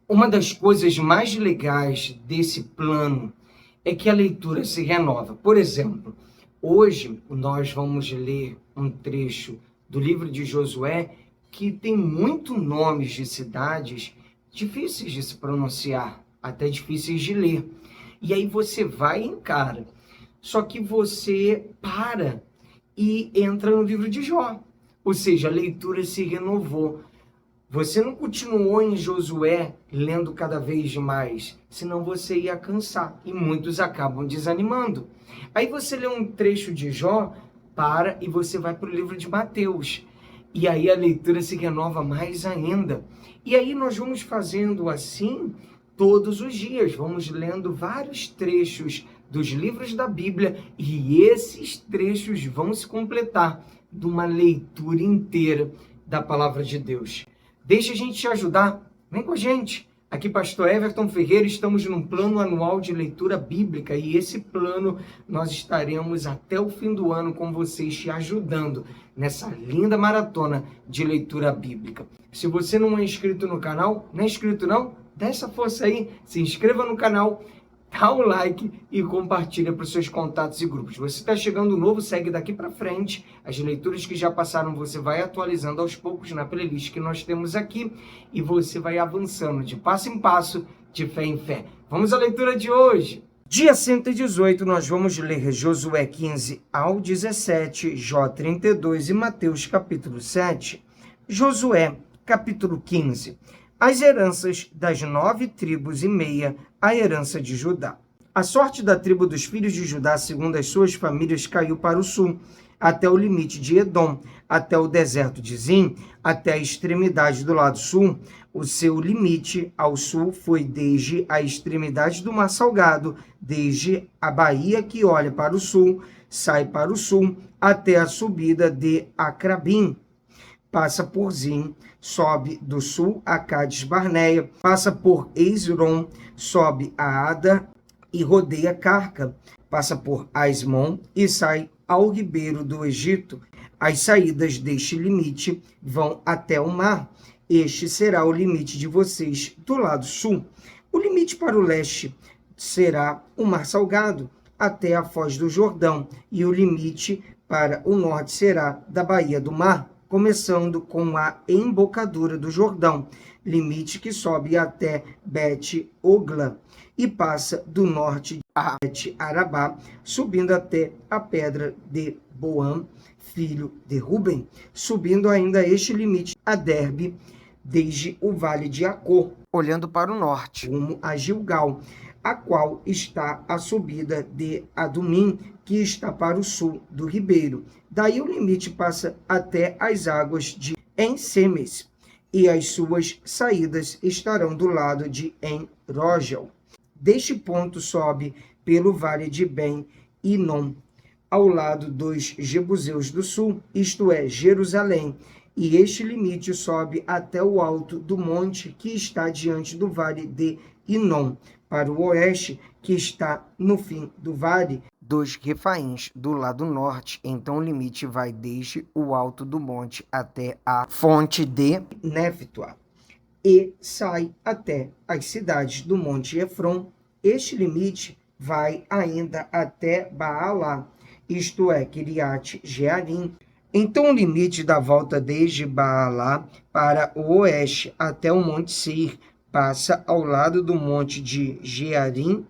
Uma das coisas mais legais desse plano é que a leitura se renova. Por exemplo, hoje nós vamos ler um trecho do livro de Josué que tem muitos nomes de cidades difíceis de se pronunciar, até difíceis de ler. E aí você vai e encara. Só que você para e entra no livro de Jó. Ou seja, a leitura se renovou. Você não continuou em Josué lendo cada vez mais, senão você ia cansar e muitos acabam desanimando. Aí você lê um trecho de Jó, para e você vai para o livro de Mateus. E aí a leitura se renova mais ainda. E aí nós vamos fazendo assim todos os dias. Vamos lendo vários trechos dos livros da Bíblia e esses trechos vão se completar de uma leitura inteira da palavra de Deus. Deixa a gente te ajudar, vem com a gente. Aqui, Pastor Everton Ferreira, estamos num plano anual de leitura bíblica e esse plano nós estaremos até o fim do ano com vocês te ajudando nessa linda maratona de leitura bíblica. Se você não é inscrito no canal, não é inscrito não? Dá essa força aí, se inscreva no canal, dá o like e compartilha para os seus contatos e grupos. Você está chegando novo, segue daqui para frente. As leituras que já passaram você vai atualizando aos poucos na playlist que nós temos aqui e você vai avançando de passo em passo, de fé em fé. Vamos à leitura de hoje. Dia 118, nós vamos ler Josué 15 ao 17, Jó 32 e Mateus capítulo 7. Josué capítulo 15. As heranças das 9 tribos e meia, a herança de Judá. A sorte da tribo dos filhos de Judá, segundo as suas famílias, caiu para o sul, até o limite de Edom, até o deserto de Zim, até a extremidade do lado sul. O seu limite ao sul foi desde a extremidade do Mar Salgado, desde a baía que olha para o sul, sai para o sul, até a subida de Acrabim. Passa por Zim, sobe do sul a Cádiz Barneia, passa por Esron, sobe a Ada e rodeia Carca, passa por Asmon e sai ao ribeiro do Egito. As saídas deste limite vão até o mar. Este será o limite de vocês do lado sul. O limite para o leste será o Mar Salgado, até a foz do Jordão, e o limite para o norte será da Baía do Mar, começando com a embocadura do Jordão, limite que sobe até Bet-Ogla e passa do norte a Bet-Arabá, subindo até a pedra de Boam, filho de Ruben, subindo ainda este limite a Derbe, desde o vale de Acor, olhando para o norte, rumo a Gilgal, a qual está a subida de Adumim, que está para o sul do ribeiro. Daí o limite passa até as águas de En-Semes, e as suas saídas estarão do lado de En-Rogel. Deste ponto sobe pelo vale de Ben-Inom, ao lado dos Jebuseus do sul, isto é, Jerusalém, e este limite sobe até o alto do monte que está diante do vale de Inom, para o oeste, que está no fim do vale dos Refaíns, do lado norte. Então o limite vai desde o alto do monte até a fonte de Néftoa e sai até as cidades do monte Efron. Este limite vai ainda até Baalá, isto é, Kiriat Jearim. Então o limite da volta desde Baalá para o oeste até o monte Seir passa ao lado do monte de Jearim,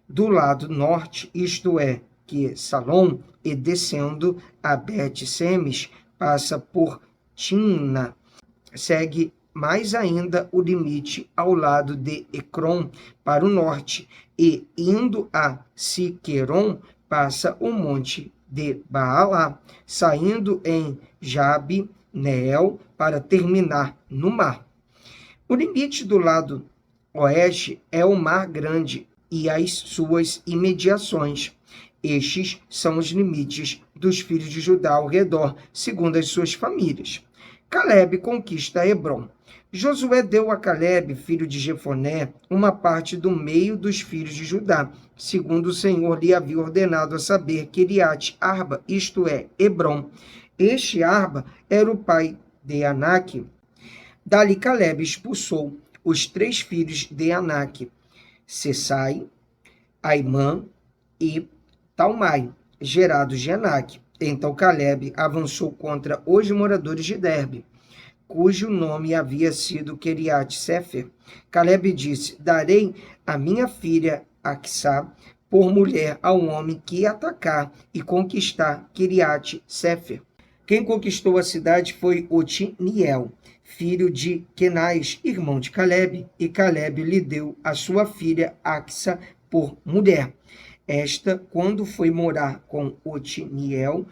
do lado norte, isto é, que Salom, e descendo a Bet-Semes, passa por Timna, segue mais ainda o limite ao lado de Ecrom para o norte, e indo a Siqueron, passa o monte de Baalá, saindo em Jabi-Neel para terminar no mar. O limite do lado oeste é o Mar Grande e as suas imediações. Estes são os limites dos filhos de Judá ao redor, segundo as suas famílias. Calebe conquista Hebrom. Josué deu a Calebe, filho de Jefoné, uma parte do meio dos filhos de Judá, segundo o Senhor lhe havia ordenado, a saber, Kiriat Arba, isto é, Hebrom. Este Arba era o pai de Anak. Dali Calebe expulsou os 3 filhos de Anak, Sesai, Aimã e Talmai, gerados de Anak. Então Calebe avançou contra os moradores de Derbe, cujo nome havia sido Queriate-Sefer. Calebe disse: darei a minha filha Aksá por mulher ao homem que atacar e conquistar Queriate-Sefer. Quem conquistou a cidade foi Otiniel, filho de Kenaz, irmão de Calebe, e Calebe lhe deu a sua filha Axa por mulher. Esta, quando foi morar com Otiniel,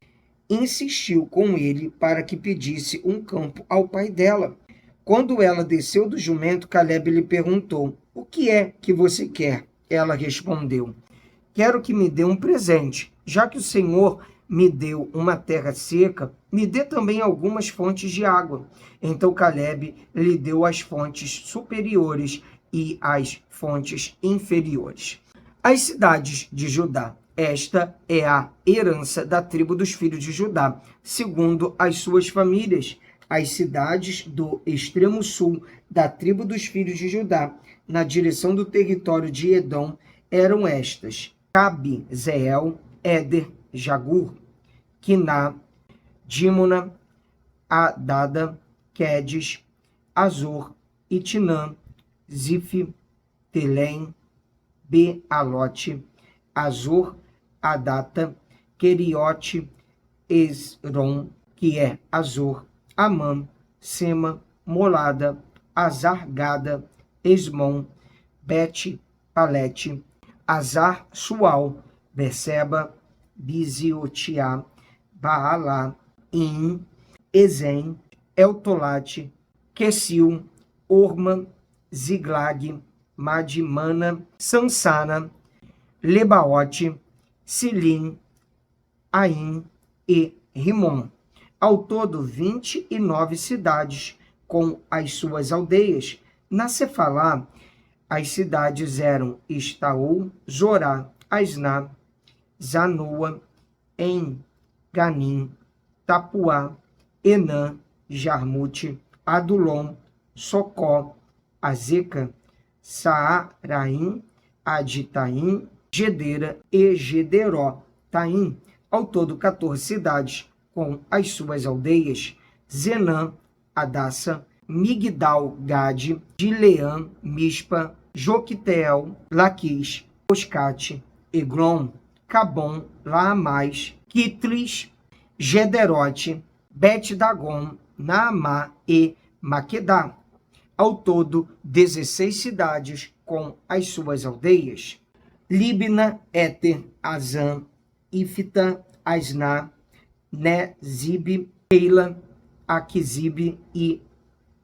insistiu com ele para que pedisse um campo ao pai dela. Quando ela desceu do jumento, Calebe lhe perguntou: o que é que você quer? Ela respondeu: quero que me dê um presente. Já que o Senhor me deu uma terra seca, me dê também algumas fontes de água. Então Calebe lhe deu as fontes superiores e as fontes inferiores. As cidades de Judá. Esta é a herança da tribo dos filhos de Judá, segundo as suas famílias. As cidades do extremo sul da tribo dos filhos de Judá, na direção do território de Edom, eram estas: Cabzeel, Éder, Jagur, Quiná, Dímona, Adada, Quedes, Azor, Itinã, Zif, Telém, Bealote, Azor, Adata, Queriote, Esrom, que é Azor, Amã, Sema, Molada, Azargada, Esmon, Bet, Palete, Azar, Sual, Beceba, Biziotiá, Baalá, In, Ezen, Eltolate, Quesil, Orma, Ziglag, Madimana, Sansana, Lebaote, Silim, Aim e Rimon. Ao todo, 29 cidades com as suas aldeias. Na Cefalá, as cidades eram Estaol, Zorá, Asná, Zanoa, En-Ganim, Tapuá, Enã, Jarmute, Adulom, Socó, Azeca, Saaraim, Aditaim, Gedera e Gederó, Taim. Ao todo, 14 cidades com as suas aldeias: Zenã, Adassa, Migdal-Gade, Dileã, Mispa, Joquiteel, Laquis, Oscate, Eglon, Cabom, Laamais, Quitlis, Gederote, Bet-Dagon, Naamá e Maquedá. Ao todo, 16 cidades com as suas aldeias: Líbna, Éter, Azã, Ifta, Asná, Nezib, Keila, Aquizib e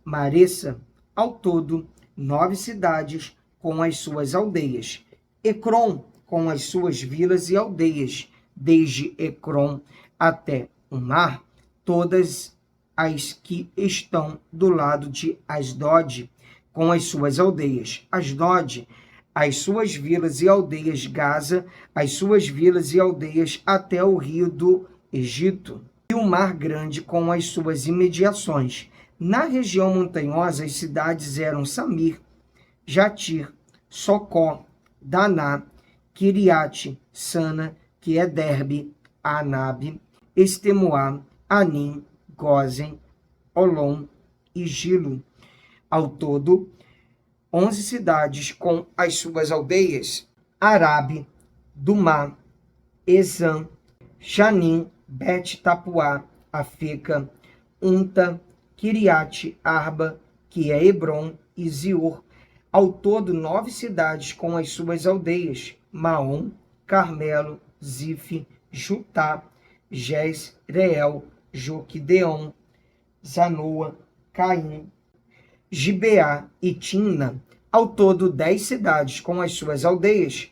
Maressa. Ao todo, 9 cidades com as suas aldeias. Ecrom, com as suas vilas e aldeias, desde Ecrom até o mar, todas as que estão do lado de Asdod, com as suas aldeias. Asdod, as suas vilas e aldeias. Gaza, as suas vilas e aldeias até o rio do Egito, e o Mar Grande com as suas imediações. Na região montanhosa, as cidades eram Samir, Jatir, Socó, Daná, Quiriate, Sana, que é Derbe, Anabe, Estemoá, Anim, Gozen, Olom e Gilo. Ao todo, 11 cidades com as suas aldeias: Arabe, Dumá, Ezã, Xanim, Bet-Tapuá, Afeca, Unta, Quiriate Arba, que é Hebron, e Zior. Ao todo, 9 cidades com as suas aldeias: Maom, Carmelo, Zif, Jutá, Jezreel, Joquideon, Zanoa, Caim, Gibeá e Timna. Ao todo, 10 cidades com as suas aldeias: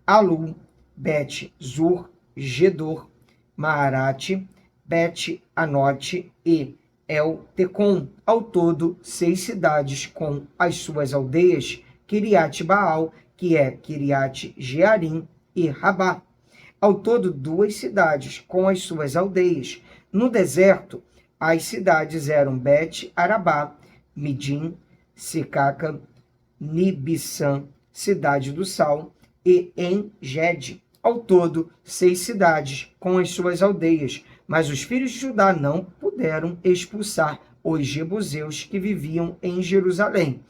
Alu, Bet-Zur, Gedor, Maarate, Bet-Anote e El-Tecom. Ao todo, 6 cidades com as suas aldeias: Quiriate-Baal, que é Quiriate-Jearim, e Rabá. Ao todo, 2 cidades com as suas aldeias. No deserto, as cidades eram Bet-Arabá, Midim, Sicaca, Nibissã, Cidade do Sal, e En-Gede. Ao todo, 6 cidades com as suas aldeias, mas os filhos de Judá não puderam expulsar os jebuseus que viviam em Jerusalém.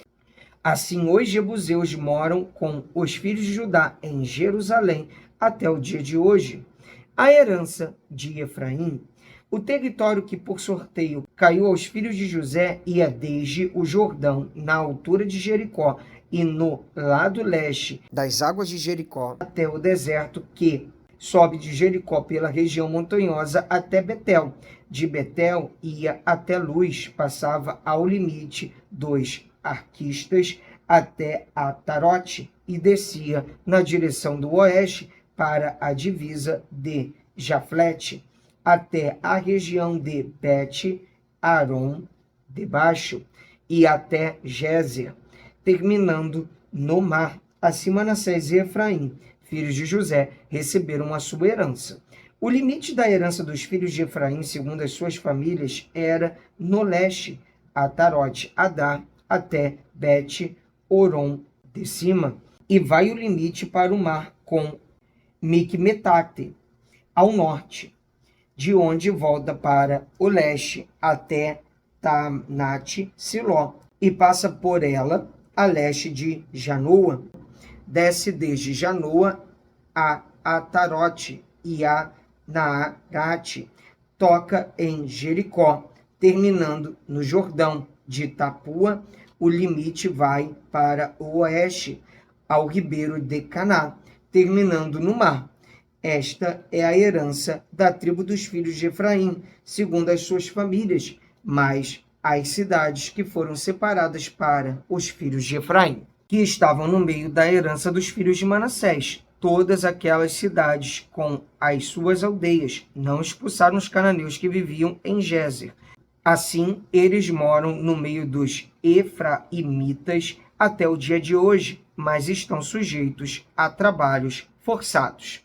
Assim, os jebuseus moram com os filhos de Judá em Jerusalém até o dia de hoje. A herança de Efraim, o território que por sorteio caiu aos filhos de José, ia desde o Jordão, na altura de Jericó, e no lado leste das águas de Jericó, até o deserto que sobe de Jericó pela região montanhosa até Betel. De Betel ia até Luz, passava ao limite dos arquistas até Atarote e descia na direção do oeste para a divisa de Jaflete, até a região de Bet-Aron debaixo e até Gézer, terminando no mar. Assim Manassés e Efraim, filhos de José, receberam a sua herança. O limite da herança dos filhos de Efraim, segundo as suas famílias, era no leste, Atarote, Adar, até Bet-Oron de cima, e vai o limite para o mar com Micmetate, ao norte, de onde volta para o leste até Tamnat-Siló, e passa por ela a leste de Janoa, desce desde Janoa a Atarote e a Naarate, toca em Jericó, terminando no Jordão. De Tapua, o limite vai para o oeste, ao ribeiro de Caná, terminando no mar. Esta é a herança da tribo dos filhos de Efraim, segundo as suas famílias, mas as cidades que foram separadas para os filhos de Efraim, que estavam no meio da herança dos filhos de Manassés, todas aquelas cidades com as suas aldeias, não expulsaram os cananeus que viviam em Gézer. Assim, eles moram no meio dos efraimitas até o dia de hoje, mas estão sujeitos a trabalhos forçados.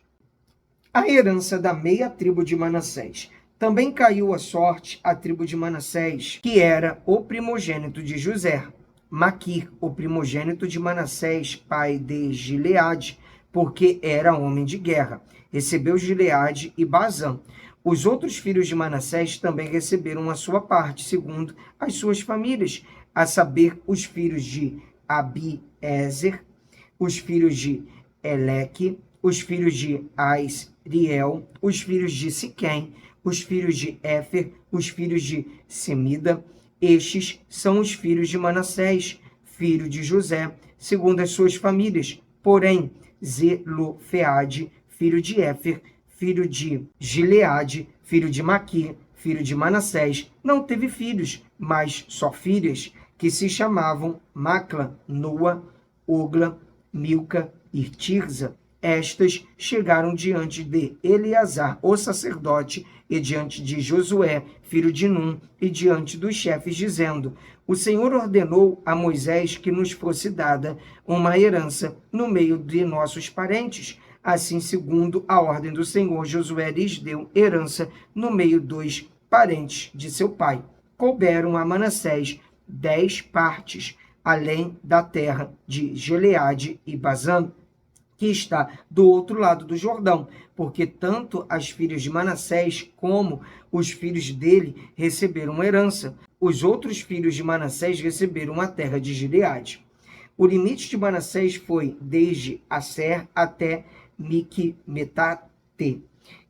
A herança da meia tribo de Manassés. Também caiu a sorte a tribo de Manassés, que era o primogênito de José. Maquir, o primogênito de Manassés, pai de Gileade, porque era homem de guerra. Recebeu Gileade e Bazã. Os outros filhos de Manassés também receberam a sua parte, segundo as suas famílias, a saber, os filhos de Abiezer, os filhos de Eleque, os filhos de Asriel, os filhos de Siquém, os filhos de Éfer, os filhos de Semida. Estes são os filhos de Manassés, filho de José, segundo as suas famílias. Porém, Zelofeade, filho de Éfer, filho de Gileade, filho de Maquir, filho de Manassés, não teve filhos, mas só filhas, que se chamavam Macla, Noa, Ogla, Milca e Tirza. Estas chegaram diante de Eleazar, o sacerdote, e diante de Josué, filho de Num, e diante dos chefes, dizendo: O Senhor ordenou a Moisés que nos fosse dada uma herança no meio de nossos parentes. Assim, segundo a ordem do Senhor, Josué lhes deu herança no meio dos parentes de seu pai. Couberam a Manassés 10 partes, além da terra de Gileade e Bazã, que está do outro lado do Jordão, porque tanto as filhas de Manassés como os filhos dele receberam herança. Os outros filhos de Manassés receberam a terra de Gileade. O limite de Manassés foi desde Aser até Micmetate,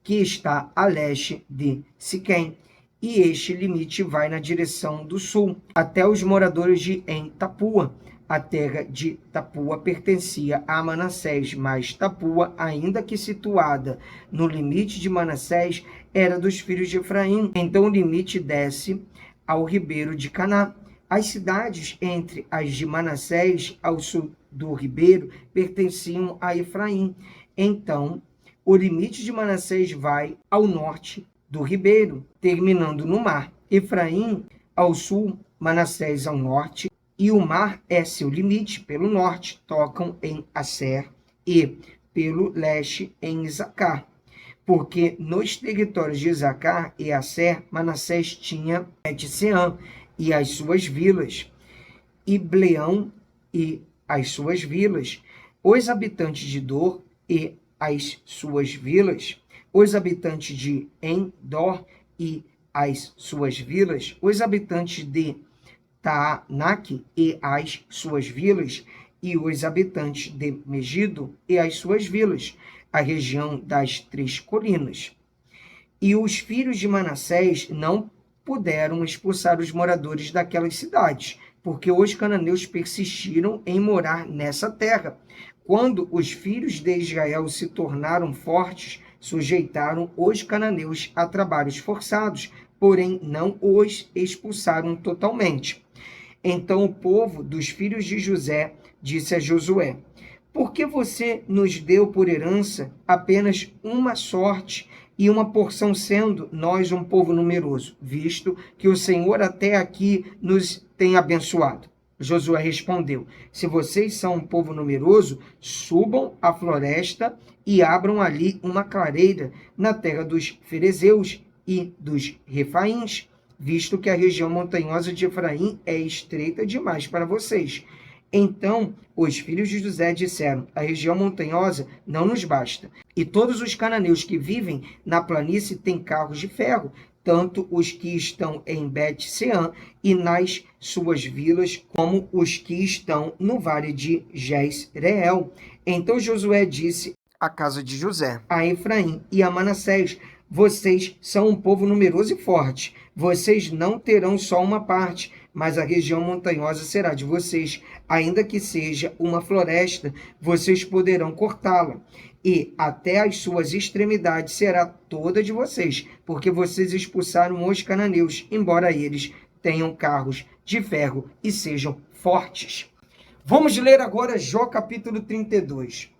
que está a leste de Siquém, e este limite vai na direção do sul, até os moradores de En-Tapua. A terra de Tapua pertencia a Manassés, mas Tapua, ainda que situada no limite de Manassés, era dos filhos de Efraim. Então o limite desce ao ribeiro de Caná. As cidades entre as de Manassés ao sul do ribeiro pertenciam a Efraim. Então, o limite de Manassés vai ao norte do ribeiro, terminando no mar. Efraim ao sul, Manassés ao norte, e o mar é seu limite pelo norte, tocam em Aser, e pelo leste em Isacar. Porque nos territórios de Isacar e Aser, Manassés tinha Bet-Seã e as suas vilas. Ibleão e as suas vilas, os habitantes de Dor e as suas vilas, os habitantes de Endor e as suas vilas, os habitantes de Taanac e as suas vilas, e os habitantes de Megido e as suas vilas, a região das 3 colinas. E os filhos de Manassés não puderam expulsar os moradores daquelas cidades, porque os cananeus persistiram em morar nessa terra. Quando os filhos de Israel se tornaram fortes, sujeitaram os cananeus a trabalhos forçados, porém não os expulsaram totalmente. Então o povo dos filhos de José disse a Josué: por que você nos deu por herança apenas uma sorte e uma porção, sendo nós um povo numeroso, visto que o Senhor até aqui nos tem abençoado? Josué respondeu: se vocês são um povo numeroso, subam à floresta e abram ali uma clareira na terra dos ferezeus e dos refaíns, visto que a região montanhosa de Efraim é estreita demais para vocês. Então os filhos de José disseram: a região montanhosa não nos basta, e todos os cananeus que vivem na planície têm carros de ferro, tanto os que estão em Bet-Seã e nas suas vilas, como os que estão no vale de Jezreel. Então Josué disse à casa de José, a Efraim e a Manassés: vocês são um povo numeroso e forte. Vocês não terão só uma parte, mas a região montanhosa será de vocês. Ainda que seja uma floresta, vocês poderão cortá-la. E até as suas extremidades será toda de vocês, porque vocês expulsaram os cananeus, embora eles tenham carros de ferro e sejam fortes. Vamos ler agora Jó capítulo 32.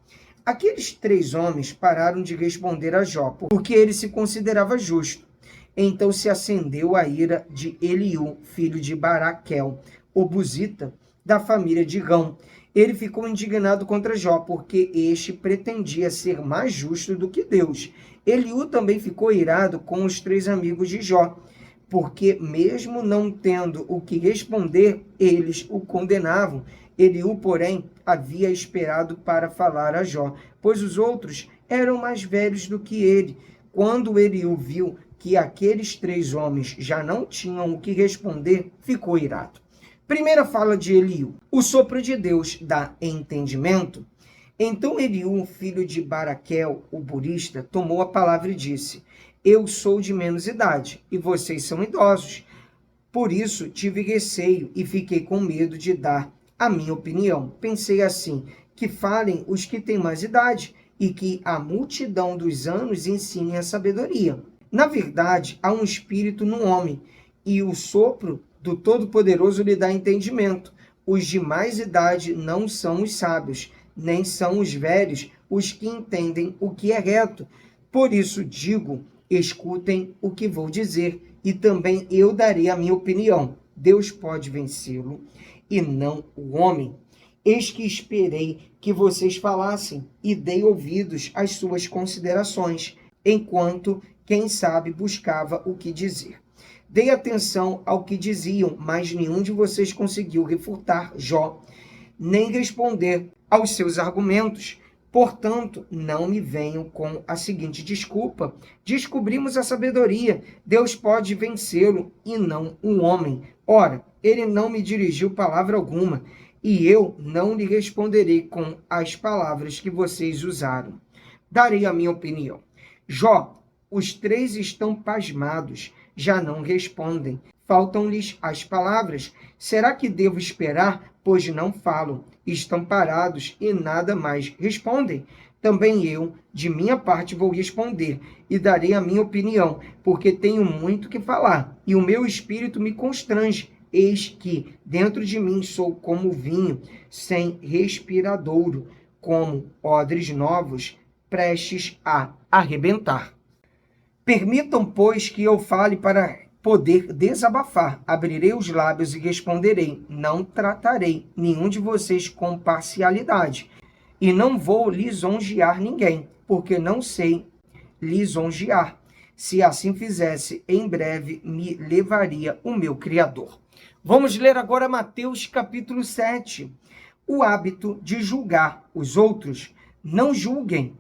Aqueles 3 homens pararam de responder a Jó, porque ele se considerava justo. Então se acendeu a ira de Eliú, filho de Baraquel, o buzita, da família de Rão. Ele ficou indignado contra Jó, porque este pretendia ser mais justo do que Deus. Eliú também ficou irado com os 3 amigos de Jó, porque mesmo não tendo o que responder, eles o condenavam. Eliú, porém, havia esperado para falar a Jó, pois os outros eram mais velhos do que ele. Quando Eliú viu que aqueles 3 homens já não tinham o que responder, ficou irado. Primeira fala de Eliú: o sopro de Deus dá entendimento. Então Eliú, filho de Baraquel, o burista, tomou a palavra e disse: eu sou de menos idade, e vocês são idosos. Por isso tive receio e fiquei com medo de dar a minha opinião. Pensei assim: que falem os que têm mais idade, e que a multidão dos anos ensine a sabedoria. Na verdade, há um espírito no homem, e o sopro do Todo-Poderoso lhe dá entendimento. Os de mais idade não são os sábios, nem são os velhos os que entendem o que é reto. Por isso digo: escutem o que vou dizer, e também eu darei a minha opinião. Deus pode vencê-lo, e não o homem. Eis que esperei que vocês falassem, e dei ouvidos às suas considerações, enquanto, quem sabe, buscava o que dizer. Dei atenção ao que diziam, mas nenhum de vocês conseguiu refutar Jó, nem responder aos seus argumentos. Portanto, não me venham com a seguinte desculpa: descobrimos a sabedoria, Deus pode vencê-lo e não o homem. Ora, ele não me dirigiu palavra alguma, e eu não lhe responderei com as palavras que vocês usaram. Darei a minha opinião. Jó, os 3 estão pasmados, já não respondem. Faltam-lhes as palavras. Será que devo esperar, pois não falam? Estão parados e nada mais respondem. Também eu, de minha parte, vou responder e darei a minha opinião, porque tenho muito que falar, e o meu espírito me constrange. Eis que dentro de mim sou como vinho sem respiradouro, como odres novos prestes a arrebentar. Permitam, pois, que eu fale para poder desabafar. Abrirei os lábios e responderei. Não tratarei nenhum de vocês com parcialidade, e não vou lisonjear ninguém, porque não sei lisonjear. Se assim fizesse, em breve me levaria o meu Criador. Vamos ler agora Mateus capítulo 7. O hábito de julgar os outros. Não julguem,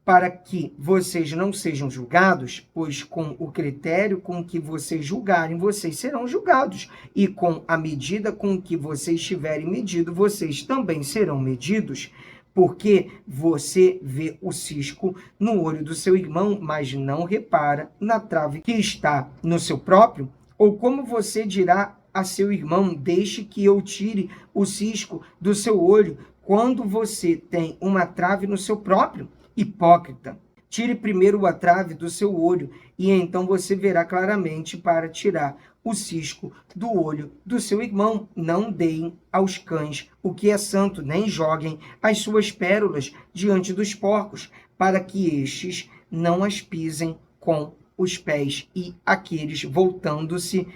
para que vocês não sejam julgados, pois com o critério com que vocês julgarem, vocês serão julgados. E com a medida com que vocês tiverem medido, vocês também serão medidos. Porque você vê o cisco no olho do seu irmão, mas não repara na trave que está no seu próprio? Ou como você dirá a seu irmão, deixe que eu tire o cisco do seu olho, quando você tem uma trave no seu próprio? Hipócrita, tire primeiro a trave do seu olho, e então você verá claramente para tirar o cisco do olho do seu irmão. Não deem aos cães o que é santo, nem joguem as suas pérolas diante dos porcos, para que estes não as pisem com os pés, e aqueles, voltando-se,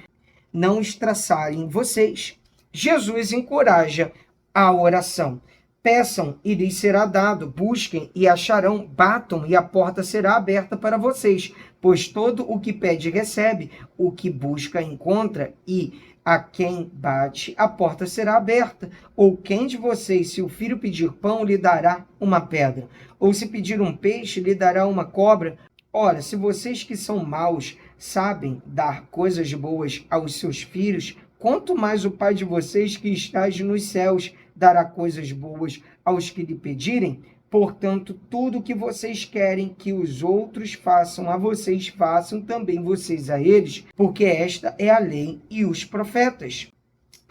não estraçalhem vocês. Jesus encoraja a oração. Peçam e lhes será dado, busquem e acharão, batam e a porta será aberta para vocês. Pois todo o que pede recebe, o que busca encontra, e a quem bate a porta será aberta. Ou quem de vocês, se o filho pedir pão, lhe dará uma pedra? Ou se pedir um peixe, lhe dará uma cobra? Ora, se vocês que são maus sabem dar coisas boas aos seus filhos, quanto mais o Pai de vocês que está nos céus dará coisas boas aos que lhe pedirem? Portanto, tudo o que vocês querem que os outros façam a vocês, façam também vocês a eles, porque esta é a lei e os profetas.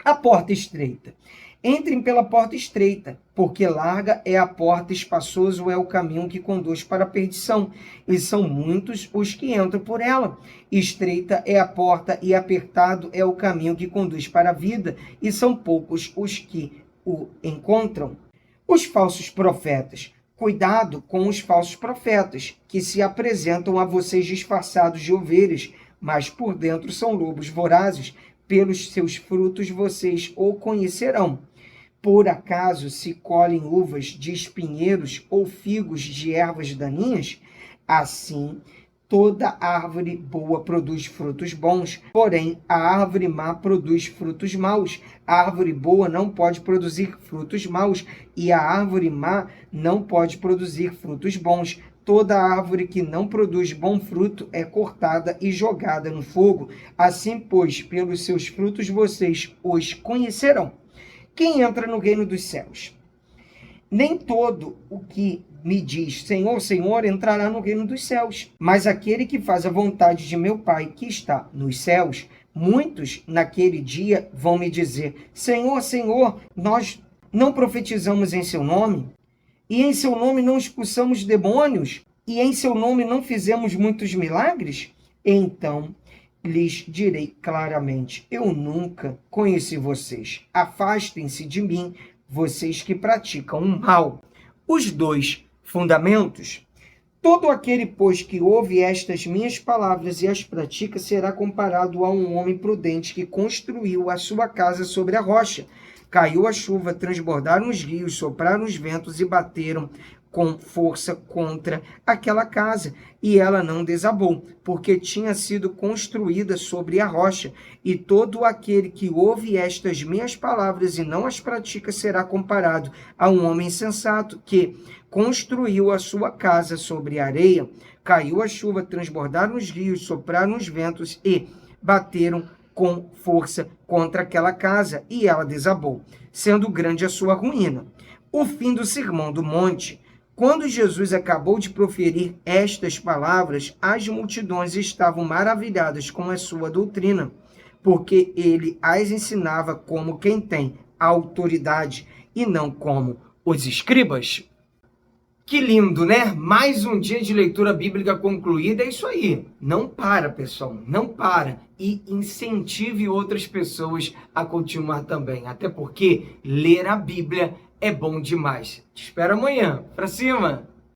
A porta estreita. Entrem pela porta estreita, porque larga é a porta, espaçoso é o caminho que conduz para a perdição, e são muitos os que entram por ela. Estreita é a porta e apertado é o caminho que conduz para a vida, e são poucos os que o encontram. Os falsos profetas. Cuidado com os falsos profetas, que se apresentam a vocês disfarçados de ovelhas, mas por dentro são lobos vorazes. Pelos seus frutos vocês o conhecerão. Por acaso se colhem uvas de espinheiros ou figos de ervas daninhas? Assim, toda árvore boa produz frutos bons, porém a árvore má produz frutos maus. A árvore boa não pode produzir frutos maus, e a árvore má não pode produzir frutos bons. Toda árvore que não produz bom fruto é cortada e jogada no fogo. Assim, pois, pelos seus frutos vocês os conhecerão. Quem entra no reino dos céus? Nem todo o que me diz Senhor, Senhor, entrará no reino dos céus, mas aquele que faz a vontade de meu Pai que está nos céus. Muitos naquele dia vão me dizer, Senhor, Senhor, nós não profetizamos em seu nome? E em seu nome não expulsamos demônios? E em seu nome não fizemos muitos milagres? Então lhes direi claramente, eu nunca conheci vocês. Afastem-se de mim, vocês que praticam o mal. Os dois fundamentos. Todo aquele, pois, que ouve estas minhas palavras e as pratica, será comparado a um homem prudente que construiu a sua casa sobre a rocha. Caiu a chuva, transbordaram os rios, sopraram os ventos e bateram com força contra aquela casa, e ela não desabou, porque tinha sido construída sobre a rocha. E todo aquele que ouve estas minhas palavras e não as pratica será comparado a um homem sensato que construiu a sua casa sobre a areia. Caiu a chuva, transbordaram os rios, sopraram os ventos e bateram com força contra aquela casa, e ela desabou, sendo grande a sua ruína. O fim do Sermão do Monte. Quando Jesus acabou de proferir estas palavras, as multidões estavam maravilhadas com a sua doutrina, porque ele as ensinava como quem tem autoridade e não como os escribas. Que lindo, né? Mais um dia de leitura bíblica concluída. É isso aí. Não para, pessoal. Não para. E incentive outras pessoas a continuar também. Até porque ler a Bíblia é bom demais. Te espero amanhã. Pra cima!